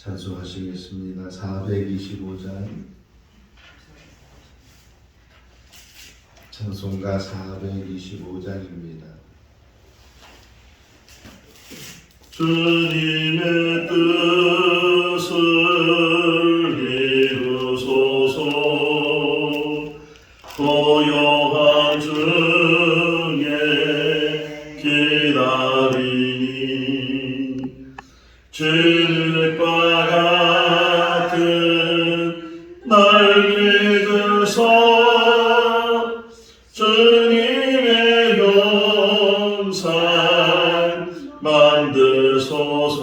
찬송하시겠습니다. 425장 찬송가 425장입니다. 주님의 뜻을 이루소서. 고요한 중에 기다리니 진흙과 같은 날 믿으소. 주님의 영상 만드소서.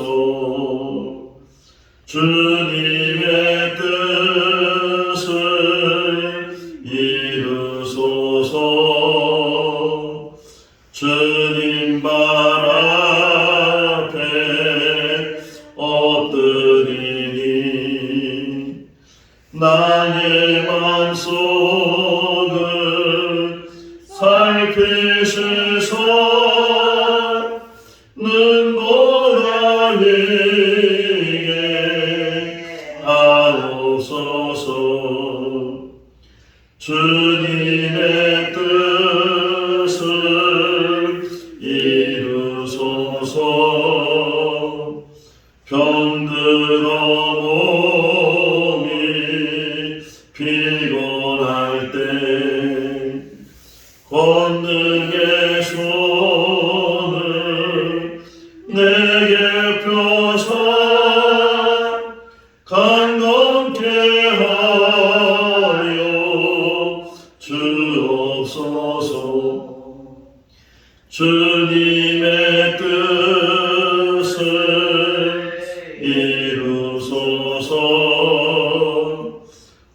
주님의 뜻을 이루소서. 주님 발 앞에 엎드리니 나의 마음속을 살피시소. 눈보라 위에 하옵소서. 주님의 뜻을 이루소서. 병들어 몸이 피곤할 때 권능의 손을 내게 펴서 강건케 하여 주옵소서. 주님의 뜻을 이루소서.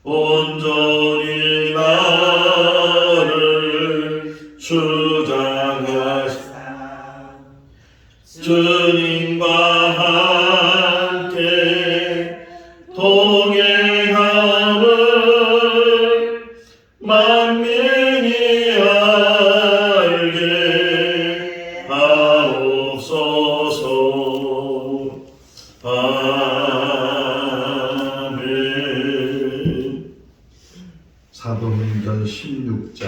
온전히 나를 주장하사 주님과 함께 동행함을 만민이 알게 하옵소서. 아멘. 사도행전 16장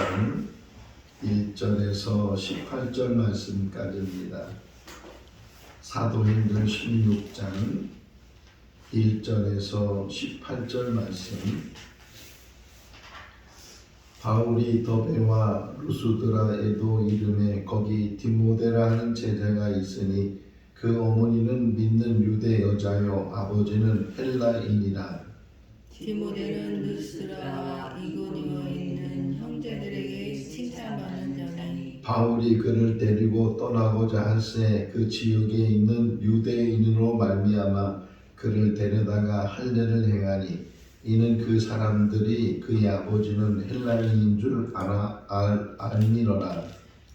1절에서 18절 말씀까지입니다. 사도행전 16장 1절에서 18절 말씀. 바울이 더베와 루스드라에도 이름에 거기 디모데라 하는 제자가 있으니 그 어머니는 믿는 유대 여자요 아버지는 헬라인이라. 디모데는 루스드라와 이고니오에 있는 형제들에게 칭찬받는 자니 바울이 그를 데리고 떠나고자 할새 그 지역에 있는 유대인으로 말미암아 그를 데려다가 할례를 행하니 이는 그 사람들이 그의 아버지는 헬라인인 줄 알미러라.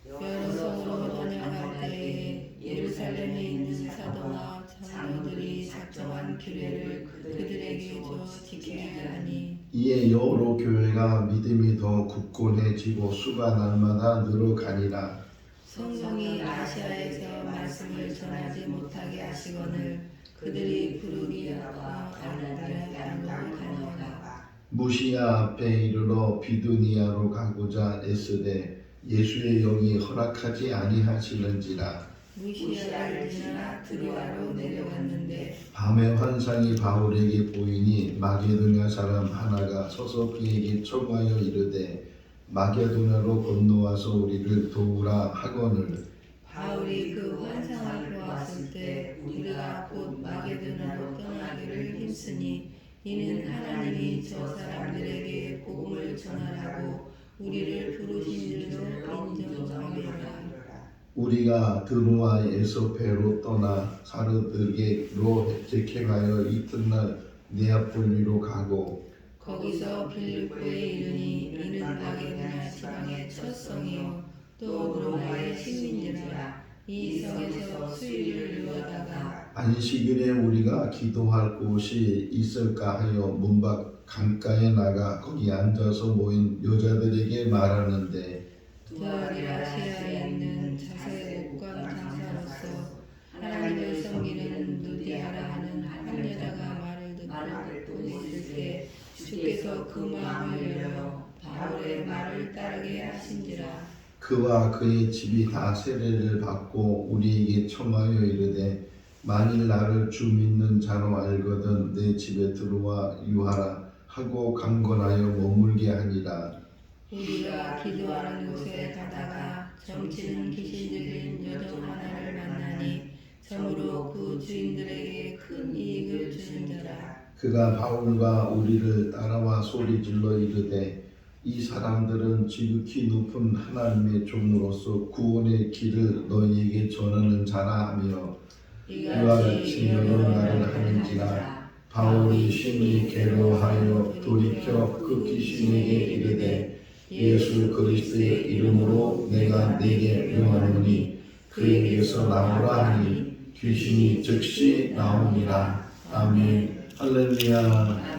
여로성으로 번역할 때에 예루살렘에 있는 사도나 장로들이 작정한 규례를 그들에게 줘 지키게 하니 이에 여러 교회가 믿음이 더 굳건해지고 수가 날마다 늘어가니라. 성령이 아시아에서 말씀을 전하지 못하게 하시거늘 그들이 부르기아와 갈라디아 땅으로 가니라. 무시야 앞에 이르러 비두니아로 가고자 애쓰되 예수의 영이 허락하지 아니하시는지라. 무시아를 지나 드로아로 내려갔는데 밤에 환상이 바울에게 보이니 마게도냐 사람 하나가 서서 그에게 청하여 이르되 마게도냐로 건너와서 우리를 도우라 하거늘. 바울이 그 환상을 보았을 때 우리가 곧 마게도냐로 떠나기를 힘쓰니 이는 하나님이 저 사람들에게 복음을 전하라고 우리를 부르신 줄로 인정함이라. 우리가 드로아에서 배로 떠나 사르드게로 직행하여 이튿날 네아폴리로 가고 거기서 빌립보에 이르니 이는 마게도냐 지방의 첫 성이요 또 로마의 식민지라. 이 성에서 수일을 이루다가 안식일에 우리가 기도할 곳이 있을까 하여 문밖 강가에 나가 거기 앉아서 모인 여자들에게 말하는데 두아리아시아에 있는 자세 목관 강사로서 하나님을 섬기는 누디아라 하는 한 여자가 주께서 그 마음을 열어 바울의 말을 따르게 하신지라. 그와 그의 집이 다 세례를 받고 우리에게 청하여 이르되 만일 나를 주 믿는 자로 알거든 내 집에 들어와 유하라 하고 강권하여 머물게 하니라. 우리가 기도하는 곳에 가다가 점치는 귀신들인 여종 하나를 만나니 참으로 그 주인들에게 큰 이익을 주는지라. 그가 바울과 우리를 따라와 소리질러 이르되 이 사람들은 지극히 높은 하나님의 종으로서 구원의 길을 너희에게 전하는 자라 하며 이와 같이 여러 말을 하는지라. 바울이 심히 괴로워하여 돌이켜 그 귀신에게 이르되 예수 그리스도의 이름으로 내가 네게 명하노니 그에게서 나오라 하니 귀신이 즉시 나오니라. 아멘. 할렐루야.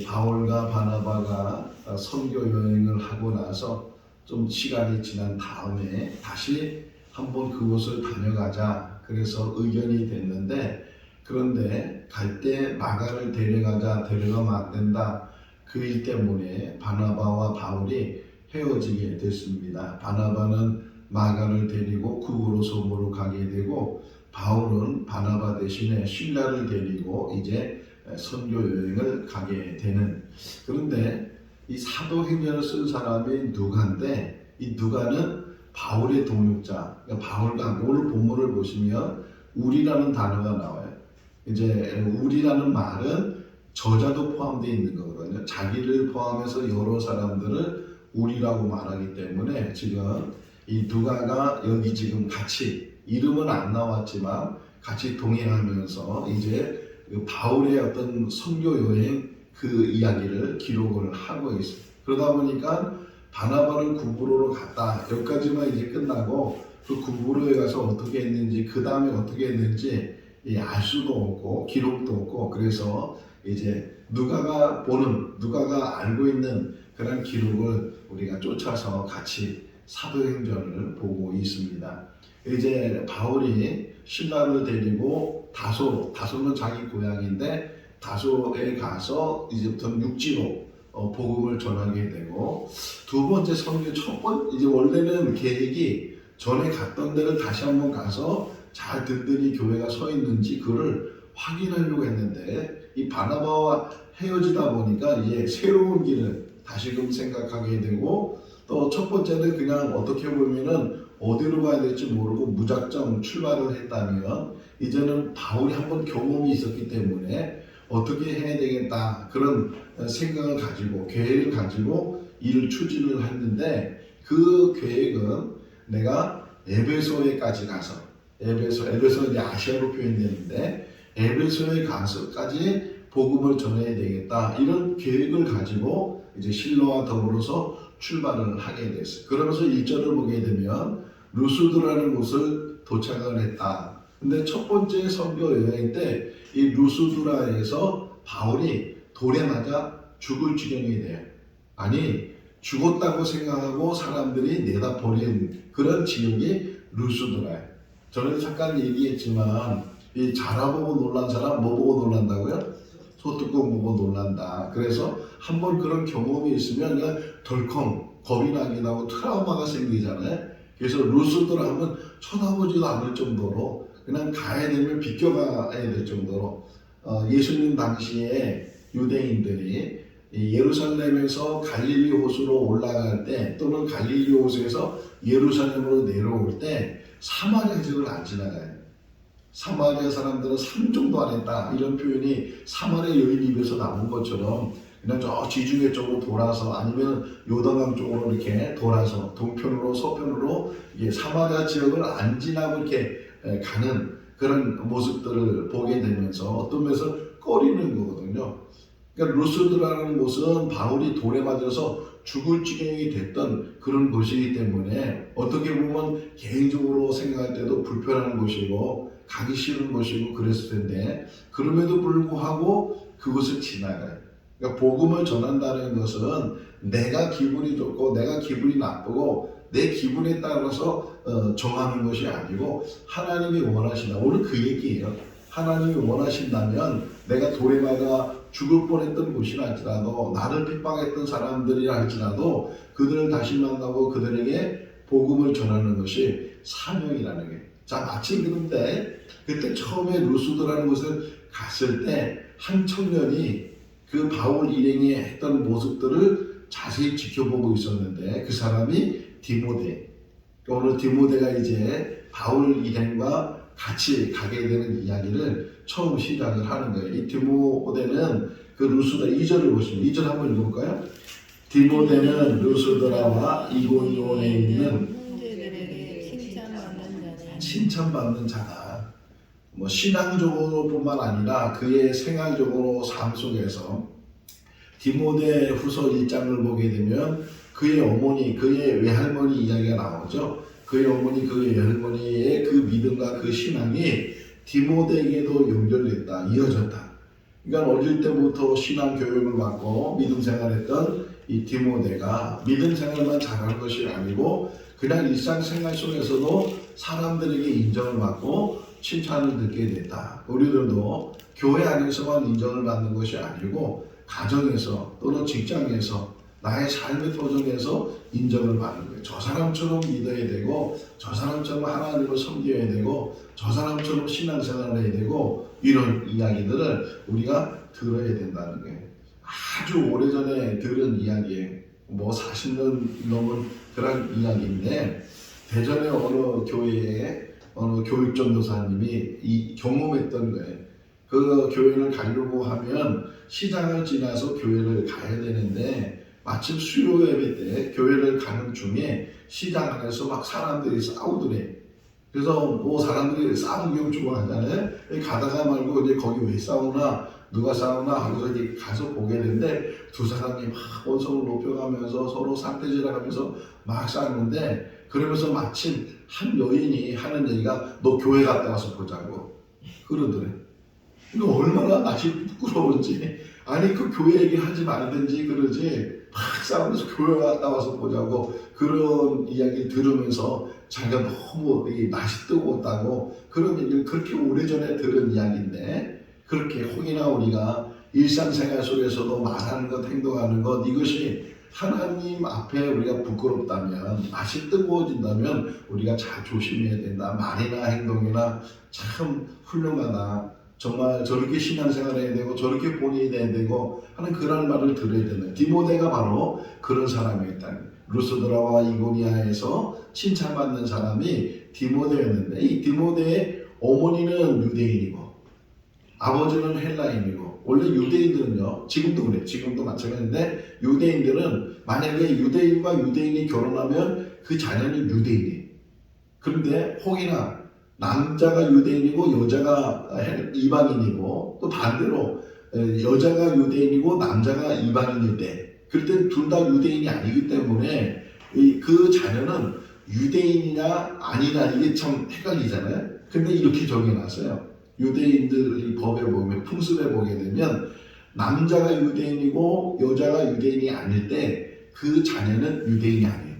바울과 바나바가 선교 여행을 하고 나서 좀 시간이 지난 다음에 다시 한번 그곳을 다녀가자 그래서 의견이 됐는데, 그런데 갈 때 마가를 데려가면 안 된다. 그 일 때문에 바나바와 바울이 헤어지게 됐습니다. 바나바는 마가를 데리고 구부로 소모로 가게 되고, 바울은 바나바 대신에 실라를 데리고 이제 선교 여행을 가게 되는. 그런데 이 사도행전을 쓴 사람이 누가인데, 이 누가는 바울의 동역자. 그러니까 바울과 오늘 본문을 보시면 우리라는 단어가 나와요. 이제 우리라는 말은 저자도 포함되어 있는 거거든요. 자기를 포함해서 여러 사람들을 우리라고 말하기 때문에 지금 이 누가가 여기 지금 같이 이름은 안 나왔지만 같이 동행하면서 이제 바울의 어떤 선교 여행 그 이야기를 기록을 하고 있어요. 그러다 보니까 바나바를 구브로로 갔다. 여기까지만 이제 끝나고 그 구브로에 가서 어떻게 했는지 그 다음에 어떻게 했는지 알 수도 없고 기록도 없고, 그래서 이제 누가가 알고 있는 그런 기록을 우리가 쫓아서 같이 사도행전을 보고 있습니다. 이제 바울이 신라를 데리고 다소는 자기 고향인데 다소에 가서 이제부터 육지로 복음을 전하게 되고, 두 번째 선교 이제 원래는 계획이 전에 갔던 데를 다시 한번 가서 잘 든든히 교회가 서 있는지 그를 확인하려고 했는데, 이 바나바와 헤어지다 보니까 이제 새로운 길을 다시금 생각하게 되고, 또 첫 번째는 그냥 어떻게 보면은 어디로 가야 될지 모르고 무작정 출발을 했다면, 이제는 바울이 한번 경험이 있었기 때문에 어떻게 해야 되겠다 그런 생각을 가지고 계획을 가지고 일을 추진을 했는데, 그 계획은 내가 에베소에까지 가서 에베소 이제 아시아로 표현되는데 에베소에 가서까지 복음을 전해야 되겠다 이런 계획을 가지고 이제 실로와 더불어서 출발을 하게 됐어요. 그러면서 1절을 보게 되면 루스드라는 곳을 도착을 했다. 근데 첫 번째 선교 여행 때 이 루스드라에서 바울이 돌에 맞아 죽을 지경이 돼요. 아니 죽었다고 생각하고 사람들이 내다 버린 그런 지역이 루스드라예요. 저는 잠깐 얘기했지만 이 자라보고 놀란 사람 뭐 보고 놀란다고요? 소뚜껑 보고 놀란다. 그래서 한번 그런 경험이 있으면 그냥 덜컹 겁이 나기도 하고 트라우마가 생기잖아요. 그래서 루스드라 하면 쳐다보지도 않을 정도로 그냥 가야 되면 비껴가야 될 정도로 예수님 당시에 유대인들이 예루살렘에서 갈릴리 호수로 올라갈 때 또는 갈릴리 호수에서 예루살렘으로 내려올 때 사마리아 지역을 안 지나가요. 사마리아 사람들은 산정도 안 했다 이런 표현이 사마리아 여인 입에서 나온 것처럼 그냥 저 지중해 쪽으로 돌아서 아니면 요단강 쪽으로 이렇게 돌아서 동편으로 서편으로 사마리아 지역을 안 지나고 이렇게 가는 그런 모습들을 보게 되면서 어떤 면에서 꺼리는 거거든요. 그러니까 루스드라는 곳은 바울이 돌에 맞아서 죽을 지경이 됐던 그런 곳이기 때문에 어떻게 보면 개인적으로 생각할 때도 불편한 곳이고 가기 싫은 곳이고 그랬을 텐데, 그럼에도 불구하고 그곳을 지나가요. 그러니까 복음을 전한다는 것은 내가 기분이 좋고 내가 기분이 나쁘고 내 기분에 따라서 정하는 것이 아니고 하나님이 원하시다. 오늘 그 얘기예요. 하나님이 원하신다면 내가 돌에 맞아 죽을 뻔했던 곳이라 할지라도 나를 핍박했던 사람들이라 할지라도 그들을 다시 만나고 그들에게 복음을 전하는 것이 사명이라는 게. 자, 마침 그런데 그때 처음에 루스드라는 곳을 갔을 때 한 청년이 그 바울 일행이 했던 모습들을 자세히 지켜보고 있었는데 그 사람이 디모데. 오늘 디모데가 이제 바울 일행과 같이 가게 되는 이야기를 처음 시작을 하는 거예요. 이 디모데는 그 루스드라 2절을 보시면 2절 한번 읽어볼까요? 디모데는 루스드라와 이고니온에 있는 형제들에게 칭찬받는 자다. 칭찬받는 자다. 뭐 신앙적으로뿐만 아니라 그의 생활적으로 삶 속에서 디모데 후서 1장을 보게 되면 그의 어머니, 그의 외할머니 이야기가 나오죠. 그의 어머니, 그의 외할머니의 그 믿음과 그 신앙이 디모데에게도 연결됐다, 이어졌다. 그러니까 어릴 때부터 신앙 교육을 받고 믿음 생활했던 이 디모데가 믿음 생활만 잘하는 것이 아니고 그냥 일상생활 속에서도 사람들에게 인정을 받고 칭찬을 듣게 됐다. 우리들도 교회 안에서만 인정을 받는 것이 아니고 가정에서 또는 직장에서 나의 삶의 도전에서 인정을 받는 거예요. 저 사람처럼 믿어야 되고 저 사람처럼 하나님을 섬겨야 되고 저 사람처럼 신앙생활을 해야 되고 이런 이야기들을 우리가 들어야 된다는 거예요. 아주 오래전에 들은 이야기예요. 뭐 40년 넘은 그런 이야기인데 대전의 어느 교회에 어느 교육전도사님이 이 경험했던 거예요. 그 교회를 가려고 하면 시장을 지나서 교회를 가야 되는데 마침 수요 예배 때 교회를 가는 중에 시장 안에서 막 사람들이 싸우더래. 그래서 뭐 사람들이 싸우는 경우 좋아하잖아요. 가다가 말고 이제 거기 왜 싸우나 누가 싸우나 하고서 이제 가서 보게 되는데 두 사람이 막 원성을 높여가면서 서로 삿대질하면서 막 싸우는데 그러면서 마침 한 여인이 하는 얘기가 너 교회 갔다 와서 보자고 그러더래. 이거 얼마나 맛이 부끄러운지. 아니 그 교회 얘기 하지 말든지 그러지 막 싸우면서 교회 갔다 와서 보자고 그런 이야기 들으면서 자기가 너무 맛이 뜨거웠다고 그런 얘기를 그렇게 오래전에 들은 이야기인데 그렇게 혹이나 우리가 일상생활 속에서도 말하는 것 행동하는 것 이것이 하나님 앞에 우리가 부끄럽다면 맛이 뜨거워진다면 우리가 잘 조심해야 된다. 말이나 행동이나 참 훌륭하다. 정말 저렇게 신앙생활 해야 되고 저렇게 본인이 해야 되고 하는 그런 말을 들어야 되는 디모데가 바로 그런 사람이었다. 루스드라와 이고니아에서 칭찬받는 사람이 디모데였는데 이 디모데의 어머니는 유대인이고 아버지는 헬라인이고 원래 유대인들은요 지금도 그래 지금도 마찬가지인데 유대인들은 만약에 유대인과 유대인이 결혼하면 그 자녀는 유대인이에요. 그런데 혹이나 남자가 유대인이고 여자가 이방인이고 또 반대로 여자가 유대인이고 남자가 이방인일 때 그럴 때 둘 다 유대인이 아니기 때문에 그 자녀는 유대인이냐 아니냐 이게 참 헷갈리잖아요. 근데 이렇게 정해놨어요. 유대인들 이 법에 보면 풍습에 보게 되면 남자가 유대인이고 여자가 유대인이 아닐 때 그 자녀는 유대인이 아니에요.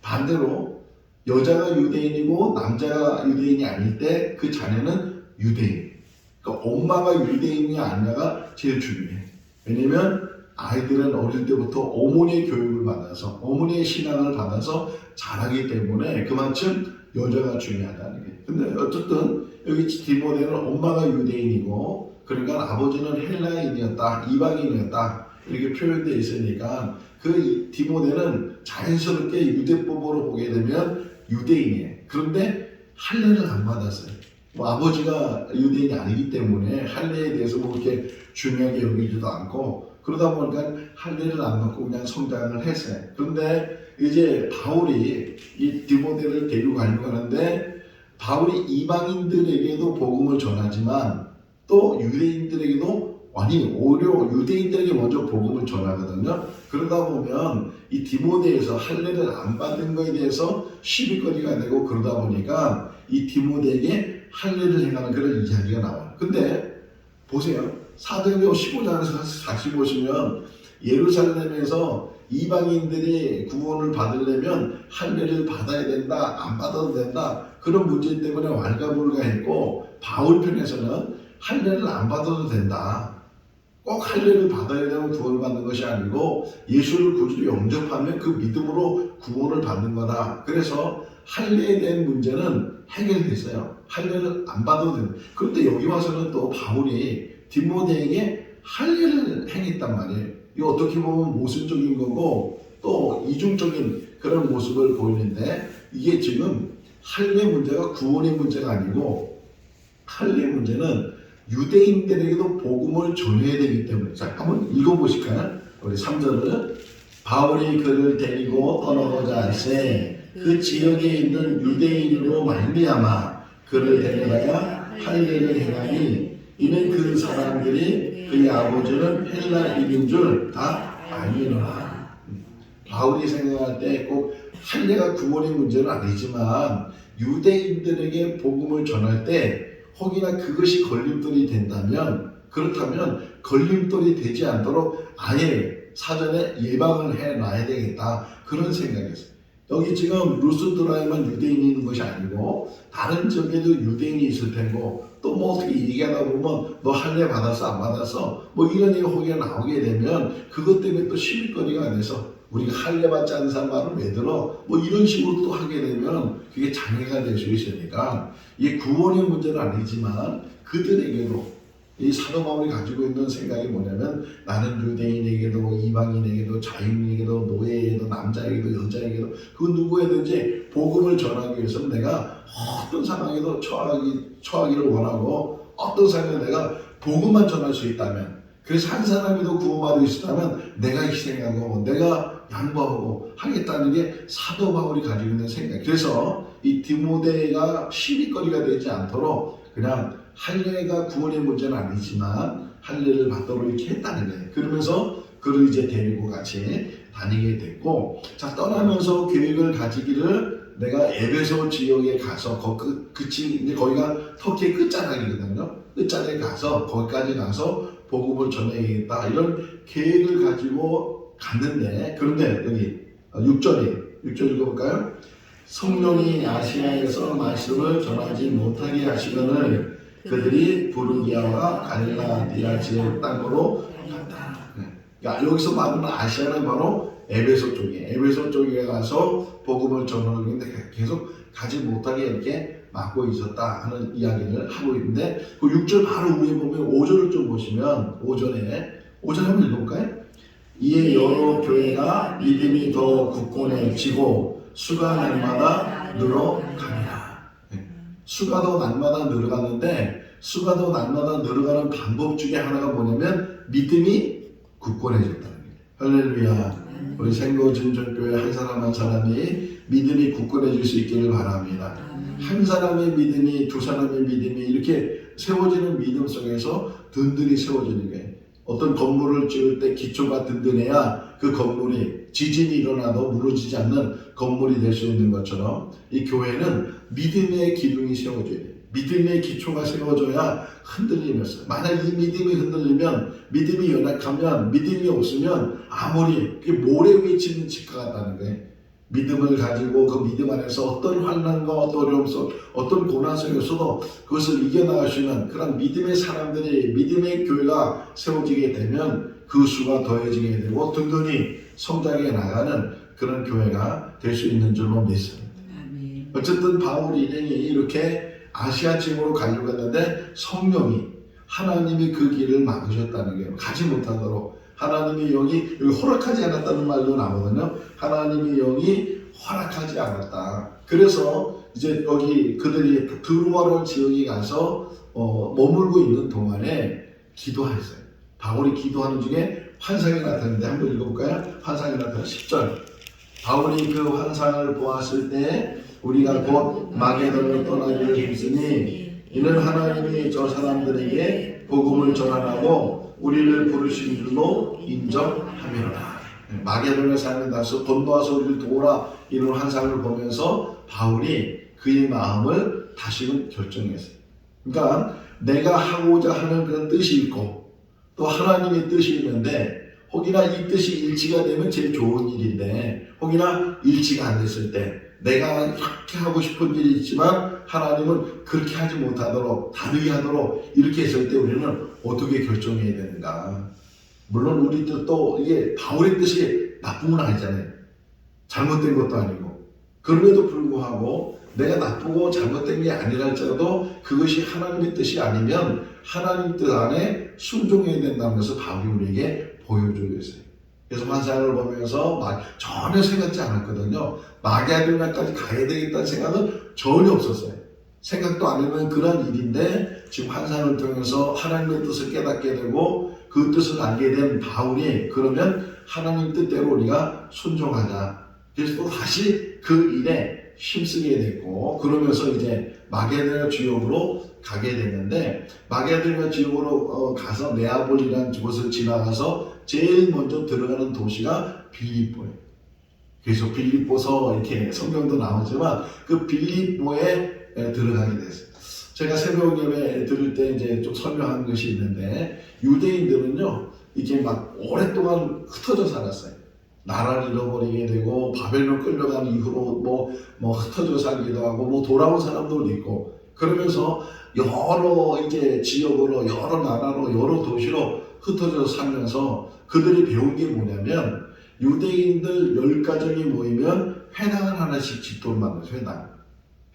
반대로 여자가 유대인이고 남자가 유대인이 아닐 때 그 자녀는 유대인. 그러니까 엄마가 유대인이 아니냐가 제일 중요해. 왜냐면 아이들은 어릴 때부터 어머니의 교육을 받아서 어머니의 신앙을 받아서 자라기 때문에 그만큼 여자가 중요하다는 게. 근데 어쨌든 여기 디모데는 엄마가 유대인이고 그러니까 아버지는 헬라인이었다, 이방인이었다 이렇게 표현되어 있으니까 그 디모데는 자연스럽게 유대법으로 보게 되면 유대인이에요. 그런데 할례를 안 받았어요. 뭐 아버지가 유대인이 아니기 때문에 할례에 대해서 뭐 그렇게 중요하게 여기지도 않고 그러다 보니까 할례를 안 받고 그냥 성장을 했어요. 그런데 이제 바울이 이 디모데를 데리고 가려고 하는데 바울이 이방인들에게도 복음을 전하지만 또 유대인들에게도 아니 오히려 유대인들에게 먼저 복음을 전하거든요. 그러다 보면 이 디모데에서 할례를 안 받은 것에 대해서 시비거리가 되고 그러다 보니까 이 디모데에게 할례를 행하는 그런 이야기가 나와요. 근데 보세요. 사도행전 15장에서 다시 보시면 예루살렘에서 이방인들이 구원을 받으려면 할례를 받아야 된다, 안 받아도 된다 그런 문제 때문에 왈가불가했고 바울 편에서는 할례를 안 받아도 된다. 꼭 할례를 받아야 되면 구원을 받는 것이 아니고 예수를 구주로 영접하면 그 믿음으로 구원을 받는 거다. 그래서 할례에 대한 문제는 해결됐어요. 할례를 안 받아도 된다. 그런데 여기 와서는 또 바울이 디모데에게 할례를 행했단 말이에요. 이거 어떻게 보면 모순적인 거고 또 이중적인 그런 모습을 보이는데 이게 지금 할례 문제가 구원의 문제가 아니고 할례 문제는 유대인들에게도 복음을 전해야 되기 때문에 자 한번 읽어보실까요? 우리 3절을 바울이 그를 데리고 떠나고자 할세 그 지역에 있는 유대인으로 말미암아 그를 데려다가 할례를 행하니 이는 그 사람들이 그의 아버지는 헬라인인 줄 다 알리노라. 바울이 생각할 때 꼭 할례가 구원의 문제는 아니지만 유대인들에게 복음을 전할 때 혹이나 그것이 걸림돌이 된다면 그렇다면 걸림돌이 되지 않도록 아예 사전에 예방을 해놔야 되겠다 그런 생각이었어요. 여기 지금 루스드라에만 유대인이 있는 것이 아니고 다른 지역에도 유대인이 있을 테고 또 뭐 어떻게 얘기하다 보면 너 할례 받았어 안 받았어 뭐 이런 얘기 혹여 나오게 되면 그것 때문에 또 시비거리가 돼서 우리가 할례 받지 않은 사람 말을 왜 들어 뭐 이런 식으로 또 하게 되면 그게 장애가 될 수 있으니까 이게 구원의 문제는 아니지만 그들에게도 이 사도 바울이 가지고 있는 생각이 뭐냐면 나는 유대인에게도 이방인에게도 자유인에게도 노예에게도 남자에게도 여자에게도 그 누구에든지 복음을 전하기 위해서는 내가 어떤 상황에도 처하기를 원하고 어떤 상황에 내가 복음만 전할 수 있다면 그래서 한 사람이도 구원받을 수 있다면 내가 희생하고 내가 양보하고 하겠다는 게 사도 바울이 가지고 있는 생각. 그래서 이 디모데가 시비거리가 되지 않도록 그냥 할례가 구원의 문제는 아니지만 할례를 받도록 이렇게 했다는 거예요. 그러면서 그를 이제 데리고 같이 다니게 됐고 자 떠나면서 계획을 가지기를 내가 에베소 지역에 가서 이제 거기가 터키의 끝자락이거든요. 끝자락에 가서 거기까지 가서 복음을 전해야겠다 이런 계획을 가지고 갔는데 그런데 여기 6절 읽어볼까요? 성령이 아시아에서 말씀을 전하지 못하게 하시거늘 그들이 부르기아와 갈라디아 지역 땅으로 갔다. 그러니까 여기서 말하는 아시아는 바로 에베소 쪽이에요. 에베소 쪽에 가서 복음을 전하는데 계속 가지 못하게 이렇게 막고 있었다 하는 이야기를 하고 있는데 그 6절 바로 위에 보면 5절을 좀 보시면 5절 한번 읽어볼까요? 이에 여러 교회가 믿음이 더 굳건해지고 수가 날마다 늘어가니라. 수가 더 날마다 늘어가는데 수가 더 날마다 늘어가는 방법 중에 하나가 뭐냐면 믿음이 굳건해졌다는 거예요. 할렐루야. 우리 생거진정교회 한 사람 한 사람이 믿음이 굳건해질 수 있기를 바랍니다. 한 사람의 믿음이 두 사람의 믿음이 이렇게 세워지는 믿음 속에서 든든히 세워지는 거예요. 어떤 건물을 지을 때 기초가 든든해야 그 건물이 지진이 일어나도 무너지지 않는 건물이 될 수 있는 것처럼 이 교회는 믿음의 기둥이 세워져야 돼요. 믿음의 기초가 세워져야 흔들림이 없어요. 만약 이 믿음이 흔들리면 믿음이 연약하면 믿음이 없으면 아무리 모래 위에 치는 집과 같다는 거예요. 믿음을 가지고 그 믿음 안에서 어떤 환난과 어떤 어려움 속 어떤 고난 속에서도 그것을 이겨나갈 수 있는 그런 믿음의 사람들이 믿음의 교회가 세워지게 되면 그 수가 더해지게 되고 든든히 성장해 나가는 그런 교회가 될 수 있는 줄로 믿습니다. 어쨌든 바울이 이렇게 아시아 지역으로 가려고 했는데 성령이 하나님이 그 길을 막으셨다는 거예요. 가지 못하도록 하나님의 영이 여기 허락하지 않았다는 말도 나오거든요. 하나님의 영이 허락하지 않았다. 그래서 이제 여기 그들이 드루아로 지역에 가서 머물고 있는 동안에 기도했어요. 바울이 기도하는 중에 환상이 나타났는데 한번 읽어볼까요? 환상이 나타난 10절. 바울이 그 환상을 보았을 때 우리가 곧 마게도를 떠나기를 힘쓰니 이는 하나님이 저 사람들에게 복음을 전하라고 우리를 부르신 줄로 인정하미로다. 마게도를 사는 다서 건너와서 우리를 도우라 이런 환상을 보면서 바울이 그의 마음을 다시금 결정했어요. 그러니까 내가 하고자 하는 그런 뜻이 있고 또 하나님의 뜻이 있는데 혹이나 이 뜻이 일치가 되면 제일 좋은 일인데 혹이나 일치가 안 됐을 때 내가 이렇게 하고 싶은 일이 있지만 하나님은 그렇게 하지 못하도록 다르게 하도록 이렇게 했을 때 우리는 어떻게 결정해야 되는가. 물론 우리 뜻도 이게 바울의 뜻이 나쁜 건 아니잖아요. 잘못된 것도 아니고. 그럼에도 불구하고 내가 나쁘고 잘못된 게 아니라 할지라도 그것이 하나님의 뜻이 아니면 하나님 뜻 안에 순종해야 된다면서 바울이 우리에게 보여주고 있어요. 그래서 환상을 보면서 전혀 생각지 않았거든요. 마게도냐까지 가야 되겠다는 생각은 전혀 없었어요. 생각도 안 했는 그런 일인데 지금 환상을 통해서 하나님의 뜻을 깨닫게 되고 그 뜻을 알게 된 바울이 그러면 하나님 뜻대로 우리가 순종하자. 그래서 또 다시 그 일에 힘쓰게 됐고 그러면서 이제 마게도냐 지역으로 가게 됐는데 마게도냐 지역으로 가서 네아폴리라는 곳을 지나가서 제일 먼저 들어가는 도시가 빌립보예요. 그래서 빌립보서 이렇게 성경도 나오지만 그 빌립보에 들어가게 됐어요. 제가 새벽 예배 들을 때 이제 좀 설명한 것이 있는데 유대인들은요 이게 막 오랫동안 흩어져 살았어요. 나라를 잃어버리게 되고 바벨론 끌려간 이후로 뭐 흩어져 살기도 하고 뭐 돌아온 사람들도 있고 그러면서 여러 이제 지역으로 여러 나라로 여러 도시로 흩어져 살면서 그들이 배운 게 뭐냐면 유대인들 10가정이 모이면 회당을 하나씩 집도를 만들어요.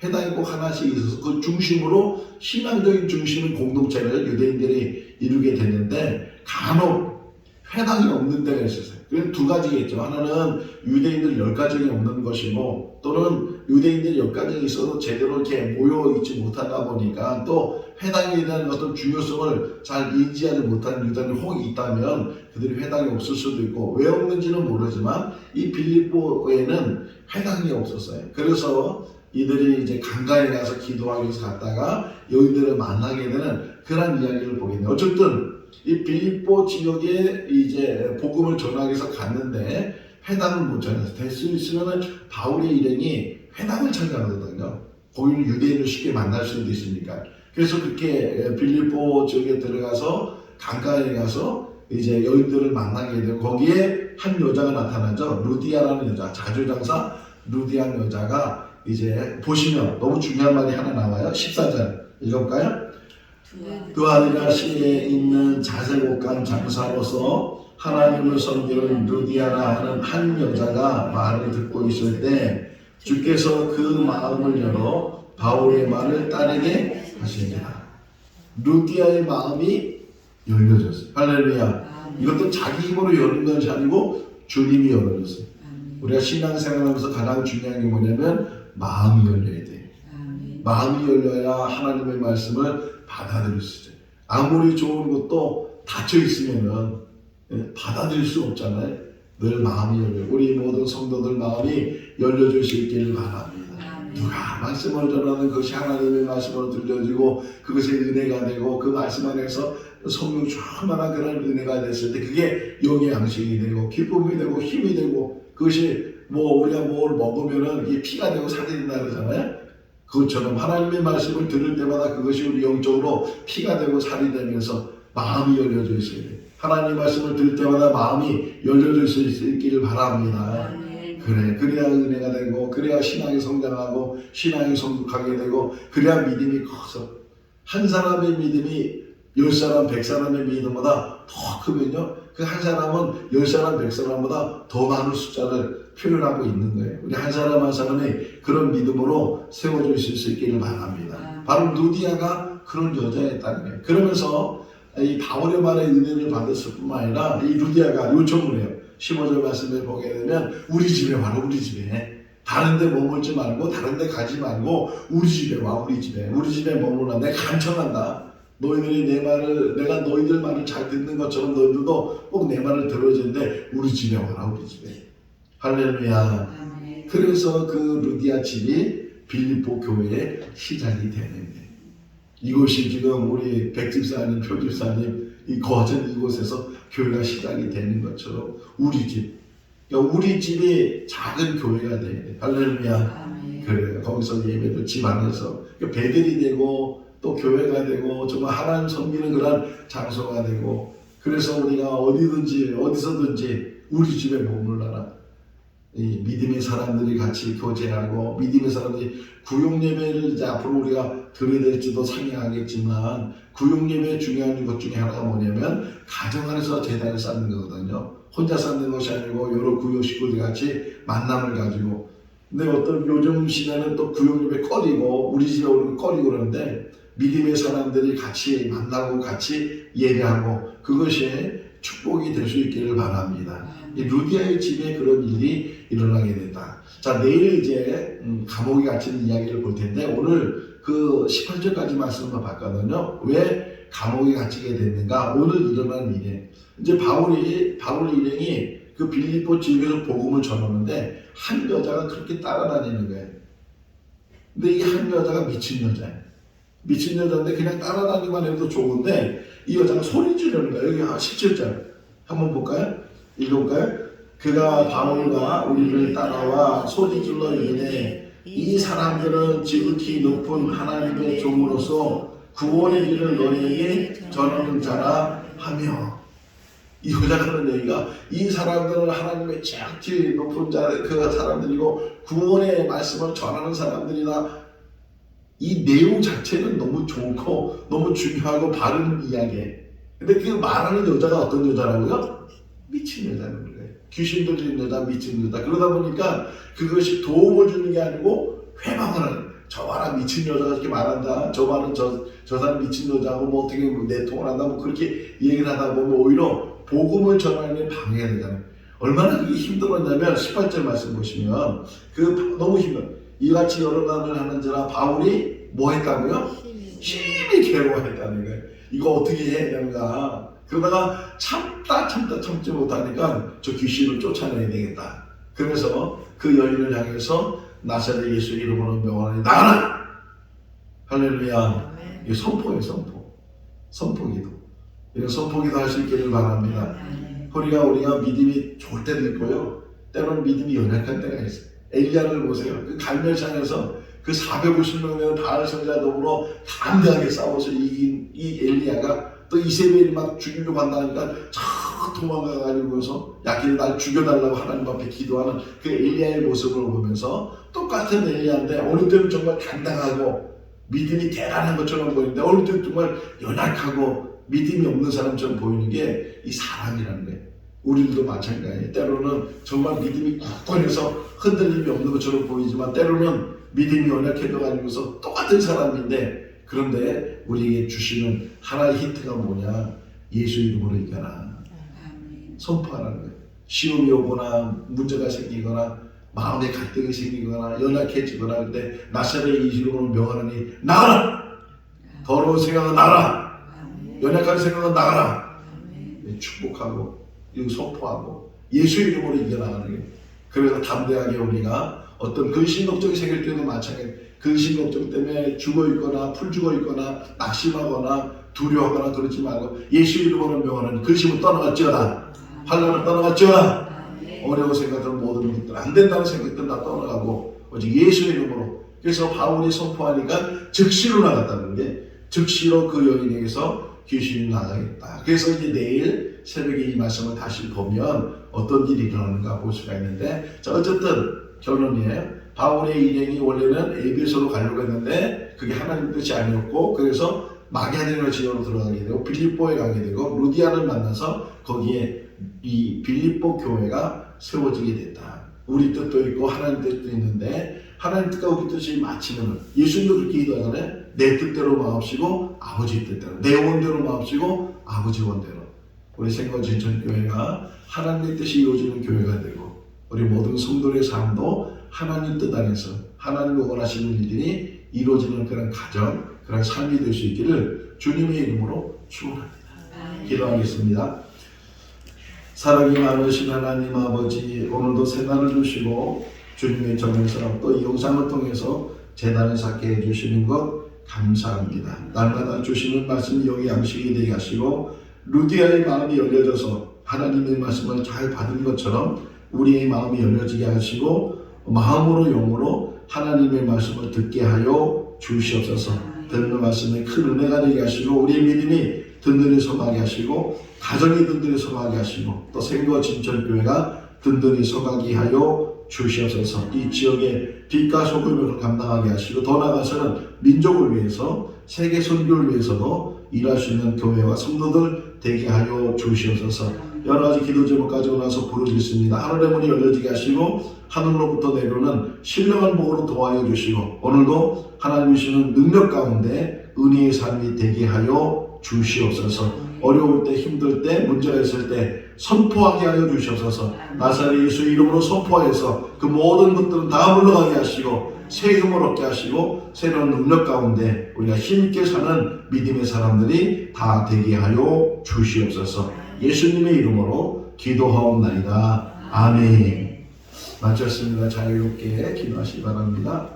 회당이 꼭 하나씩 있어서 그 중심으로 신앙적인 중심인 공동체를 유대인들이 이루게 됐는데 간혹 회당이 없는 데가 있었어요. 그래서 두 가지겠죠. 하나는 유대인들 10가정이 없는 것이고 또는 유대인들이 10가정이 있어도 제대로 이렇게 모여있지 못하다 보니까 또 회당에 대한 어떤 중요성을 잘 인지하지 못하는 유대인이 혹 있다면 그들이 회당이 없을 수도 있고 왜 없는지는 모르지만 이 빌립보에는 회당이 없었어요. 그래서 이들이 이제 강가에 가서 기도하기 위해서 갔다가 여인들을 만나게 되는 그런 이야기를 보게 돼요. 어쨌든 이 빌립보 지역에 이제 복음을 전하기 위해서 갔는데 회당을 못 찾았어요. 될 수 있으면 바울의 일행이 회당을 찾아가거든요. 거기는 유대인을 쉽게 만날 수도 있으니까. 그래서 그렇게 빌립보 지역에 들어가서 강가에 가서 이제 여인들을 만나게 되고 거기에 한 여자가 나타나죠. 루디아라는 여자, 자주장사 루디아라는 여자가 이제 보시면 너무 중요한 말이 하나 나와요. 14절 읽어볼까요? 그 아들아 시에 있는 자색옷간 장사로서 하나님을 섬기는 루디아라 하는 한 여자가 말을 듣고 있을 때 주께서 그 마음을 열어 바울의 말을 따르게 하시니라. 루디아의 마음이 열려졌어요. 할렐루야. 이것도 자기 힘으로 여는 것이 아니고 주님이 열어줬어요. 우리가 신앙생활하면서 가장 중요한 게 뭐냐면 마음이 열려야 돼요. 마음이 열려야 하나님의 말씀을 받아들일 수 있어요. 아무리 좋은 것도 닫혀 있으면은 받아들일 수 없잖아요. 늘 마음이 열려. 우리 모든 성도들 마음이 열려질 수 있기를 바랍니다. 누가 말씀을 전하는 것이 하나님의 말씀으로 들려지고 그것이 은혜가 되고 그 말씀 안에서 성령 충만한 그런 은혜가 됐을 때 그게 영의 양식이 되고 기쁨이 되고 힘이 되고 그것이 뭐 우리가 뭘 먹으면은 이게 피가 되고 살이 된다 그러잖아요. 그것처럼 하나님의 말씀을 들을 때마다 그것이 우리 영적으로 피가 되고 살이 되면서 마음이 열려져 있어야 돼요. 하나님 말씀을 들을 때마다 마음이 열려질 수 있기를 바랍니다. 그래, 그래야 은혜가 되고 그래야 신앙이 성장하고 신앙이 성숙하게 되고 그래야 믿음이 커서 한 사람의 믿음이 10사람, 100사람의 믿음보다 더 크면요 그 한 사람은 10사람, 100사람보다 더 많은 숫자를 표현하고 있는 거예요. 우리 한 사람 한 사람이 그런 믿음으로 세워져 있을 수 있기를 바랍니다. 바로 루디아가 그런 여자였다는 거예요. 그러면서 이 바울의 말에 은혜를 받았을 뿐만 아니라 이 루디아가 요청을 해요. 15절 말씀을 보게 되면 우리 집에 와라. 우리 집에 다른 데 머물지 말고 다른 데 가지 말고 우리 집에 와. 우리 집에 머물라. 내가 간청한다. 너희들이 내 말을 내가 너희들 말을 잘 듣는 것처럼 너희들도 꼭 내 말을 들어주는데 우리 집에 와라. 우리 집에. 할렐루야. 그래서 그 루디아 집이 빌립보 교회의 시작이 되는 거예요. 이곳이 지금 우리 백집사님, 표집사님 이 거전 이곳에서 교회가 시작이 되는 것처럼 우리 집, 그러니까 우리 집이 작은 교회가 돼야 돼. 할렐루야. 그래요. 거기서 예배도 집 안에서 배들이 되고 또 교회가 되고 정말 하나님 섬기는 그런 장소가 되고 그래서 우리가 어디든지 어디서든지 우리 집에 머물러라. 이 믿음의 사람들이 같이 교제하고 믿음의 사람들이 구용예배를 이제 앞으로 우리가 들어야 될지도 상의하겠지만 구용예배의 중요한 것 중에 하나가 뭐냐면 가정 안에서 제단을 쌓는 거거든요. 혼자 쌓는 것이 아니고 여러 구역 식구들이 같이 만남을 가지고 근데 어떤 요즘 시대는 또 구용예배 꺼리고 우리 집에 오는 꺼리고 그러는데 믿음의 사람들이 같이 만나고 같이 예배하고 그것이 축복이 될 수 있기를 바랍니다. 이 루디아의 집에 그런 일이 일어나게 된다. 자, 내일 이제 감옥에 갇힌 이야기를 볼 텐데 오늘 그 18절까지 말씀을 봤거든요. 왜 감옥에 갇히게 됐는가? 오늘 일어난 일에 이제 바울 일행이 그 빌립보 지역에서 복음을 전하는데 한 여자가 그렇게 따라다니는 거예요. 근데 이 한 여자가 미친 여자예요. 미친 여자인데 그냥 따라다니기만 해도 좋은데 이 여자가 소리 지르는 거예요. 여기 17절 한번 볼까요? 읽어볼까요? 그가 바울과 우리를 따라와 소리질러 이르되 이 사람들은 지극히 높은 하나님의 종으로서 구원의 길을 너희에게 전하는 자라 하며 이 여자가 하는 얘기가 이 사람들은 하나님의 지극히 높은 그 사람들이고 구원의 말씀을 전하는 사람들이다. 이 내용 자체는 너무 좋고 너무 중요하고 바른 이야기예요. 근데 그 말하는 여자가 어떤 여자라고요? 미친 여자는 거예요. 귀신 들린 여자, 미친 여자. 그러다 보니까 그것이 도움을 주는 게 아니고 회방을 하는 저 봐라 미친 여자가 이렇게 말한다. 저 봐라 저 사람 미친 여자고 뭐 어떻게 내통을 한다 뭐 그렇게 얘기를 하다 보면 오히려 복음을 전하는 게 방해가 되잖아요. 얼마나 그게 힘들었냐면 18절 말씀 보시면 그 너무 힘들어. 이같이 여러 난을 하는 자라 바울이 뭐 했다고요? 심히 괴로워했다는 거예요. 이거 어떻게 해야 되는가. 그러다가 참지 못하니까 저 귀신을 쫓아내야 되겠다. 그래서 그 여인을 향해서 나사렛 예수 이름으로 명하니 나가라! 할렐루야. 이게 선포예요. 선포기도. 이런 선포기도 할 수 있기를 바랍니다. 우리가 믿음이 좋을 때도 있고요. 때로는 믿음이 연약한 때가 있어요. 엘리야를 보세요. 그 갈멜산에서 그 450명 되는 바알 선지자들로 담대하게 싸워서 이긴 이 엘리야가 또 이세벨이 막 죽이려고 한다니까 저 도망가가지고서 야끼니 날 죽여달라고 하나님 앞에 기도하는 그 엘리야의 모습을 보면서 똑같은 엘리야인데 어느 때는 정말 당당하고 믿음이 대단한 것처럼 보이는데 어느 때는 정말 연약하고 믿음이 없는 사람처럼 보이는 게 이 사람이라는 거예요. 우리들도 마찬가지예요. 때로는 정말 믿음이 굳건해서 흔들림이 없는 것처럼 보이지만 때로는 믿음이 연약해져 가지고서 똑같은 사람인데 그런데 우리에게 주시는 하나의 힌트가 뭐냐? 예수 이름으로 이겨라. 선포하라는 거예요. 시험이 오거나 문제가 생기거나 마음에 갈등이 생기거나 연약해지거나 할 때 나사렛 이름으로 명하노니 나가라. 더러운 생각은 나가라. 연약한 생각은 나가라. 축복하고 선포하고 예수 이름으로 이겨나가는 거예요. 그래서 담대하게 우리가 어떤 근심 걱정이 생길 때도 마찬가지. 근심 걱정 때문에 죽어있거나 풀죽어있거나 낙심하거나 두려워하거나 그러지 말고 예수 이름으로 명하는 근심은 떠나갔지어다. 환난은 떠나갔지어다. 어려운 생각들 모든 것들 안 된다는 생각들 다 떠나가고 오직 예수 이름으로. 그래서 바울이 선포하니까 즉시로 나갔다는 게 즉시로 그 여인에게서 귀신이 나가겠다. 그래서 이제 내일 새벽에 이 말씀을 다시 보면 어떤 일이 일어나는가 볼 수가 있는데 자 어쨌든 결론이에요. 바울의 일행이 원래는 에베소로 가려고 했는데 그게 하나님 뜻이 아니었고 그래서 마게도냐 지역으로 들어가게 되고 빌립보에 가게 되고 루디아를 만나서 거기에 이 빌립보 교회가 세워지게 됐다. 우리 뜻도 있고 하나님 뜻도 있는데 하나님 뜻과 우리 뜻이 맞히면 예수님도 그렇게 기도하잖아요. 내 뜻대로 마옵시고 아버지 뜻대로 내 원대로 마옵시고 아버지 원대로 우리 생거진천교회가 하나님의 뜻이 이루어지는 교회가 되고 우리 모든 성도의 삶도 하나님 뜻 안에서 하나님이 원하시는 일들이 이루어지는 그런 가정 그런 삶이 될 수 있기를 주님의 이름으로 축원합니다. 기도하겠습니다. 사랑이 많으신 하나님 아버지 오늘도 새날을 주시고 주님의 정성스러운 또 이 영상을 통해서 재단을 쌓게 해주시는 것 감사합니다. 날마다 주시는 말씀이 여기 양식이 되게 하시고 루디아의 마음이 열려져서 하나님의 말씀을 잘 받은 것처럼 우리의 마음이 열려지게 하시고 마음으로 영으로 하나님의 말씀을 듣게 하여 주시옵소서. 듣는 말씀에 큰 은혜가 되게 하시고 우리의 믿음이 든든히 서가게 하시고 가정이 든든히 서가게 하시고 또 생거 진천교회가 든든히 서가게 하여 주시옵소서. 이 지역의 빛과 소금을 감당하게 하시고 더 나아가서는 민족을 위해서 세계 선교를 위해서도 일할 수 있는 교회와 성도들 되게 하여 주시옵소서. 여러 가지 기도 제목 가지고 나서 부르짖습니다. 하늘의 문이 열려지게 하시고 하늘로부터 내려오는 신령한 복으로 도와여 주시고 오늘도 하나님 주시는 능력 가운데 은혜의 삶이 되게 하여 주시옵소서. 어려울 때, 힘들 때, 문제가 있을 때 선포하게 하여 주시옵소서. 나사렛 예수 이름으로 선포하여서 그 모든 것들은 다 물러가게 하시고 새 힘을 얻게 하시고 새로운 능력 가운데 우리가 힘있게 사는 믿음의 사람들이 다 되게 하여 주시옵소서. 예수님의 이름으로 기도하옵나이다. 아멘. 마쳤습니다. 자유롭게 기도하시기 바랍니다.